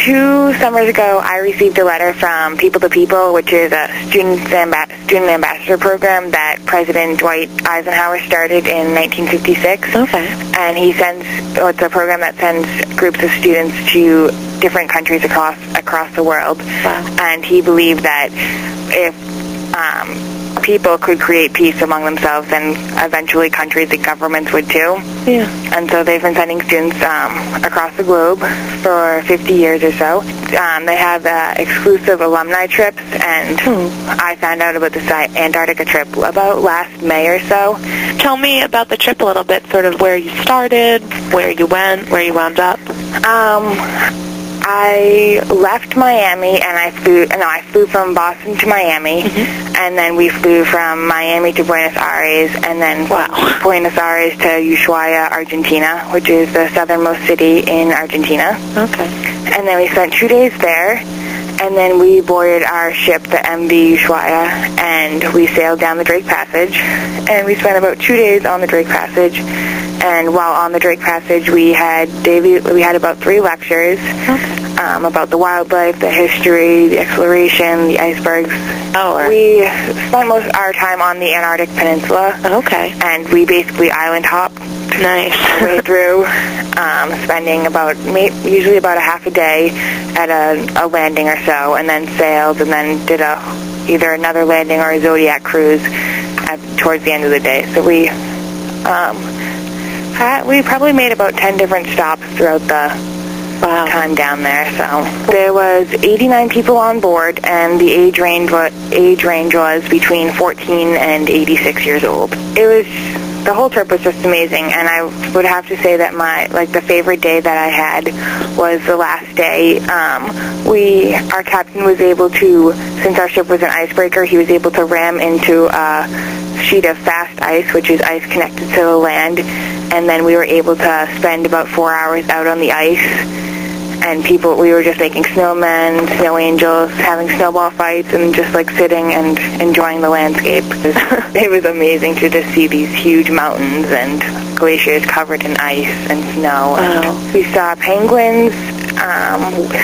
2 summers ago, I received a letter from People to People, which is a student ambassador program that President Dwight Eisenhower started in 1956. Okay. And it's a program that sends groups of students to different countries across the world. Wow. And he believed that if people could create peace among themselves, then eventually countries and governments would too. Yeah. And so they've been sending students across the globe for 50 years or so. They have exclusive alumni trips, and I found out about this Antarctica trip about last May or so. Tell me about the trip a little bit, sort of where you started, where you went, where you wound up. I left Miami, and I flew from Boston to Miami, and then we flew from Miami to Buenos Aires, and then Buenos Aires to Ushuaia, Argentina, which is the southernmost city in Argentina. Okay. And then we spent 2 days there, and then we boarded our ship, the MV Ushuaia, and we sailed down the Drake Passage, and we spent about 2 days on the Drake Passage. And while on the Drake Passage, we had about 3 lectures about the wildlife, the history, the exploration, the icebergs. Oh, we spent most of our time on the Antarctic Peninsula. Okay. And we basically island hopped. Nice. Way through, spending usually about a half a day at a landing or so, and then sailed, and then did either another landing or a Zodiac cruise towards the end of the day. So we probably made about 10 different stops throughout the time down there. So there was 89 people on board, and the age range was between 14 and 86 years old. The whole trip was just amazing, and I would have to say that the favorite day that I had was the last day. Our captain was able to, since our ship was an icebreaker, he was able to ram into a sheet of fast ice, which is ice connected to the land, and then we were able to spend about 4 hours out on the ice. And we were just making snowmen, snow angels, having snowball fights, and just sitting and enjoying the landscape. It was amazing to just see these huge mountains and glaciers covered in ice and snow. Wow. And we saw penguins,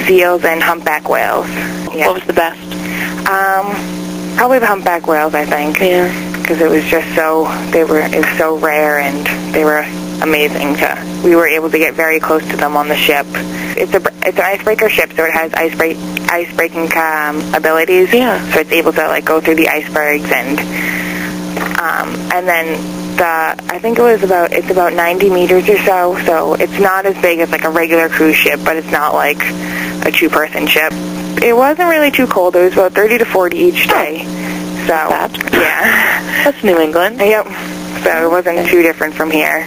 seals, and humpback whales. Yeah. What was the best? Probably the humpback whales, I think. Yeah. Because it was just it was so rare, and they were amazing. We were able to get very close to them on the ship. It's an icebreaker ship, so it has ice-breaking abilities. Yeah. So it's able to go through the icebergs, and then I think it's about 90 meters or so. So it's not as big as a regular cruise ship, but it's not like a 2-person ship. It wasn't really too cold. It was about 30 to 40 each day. So That's yeah. That's New England. Yep. So it wasn't too different from here.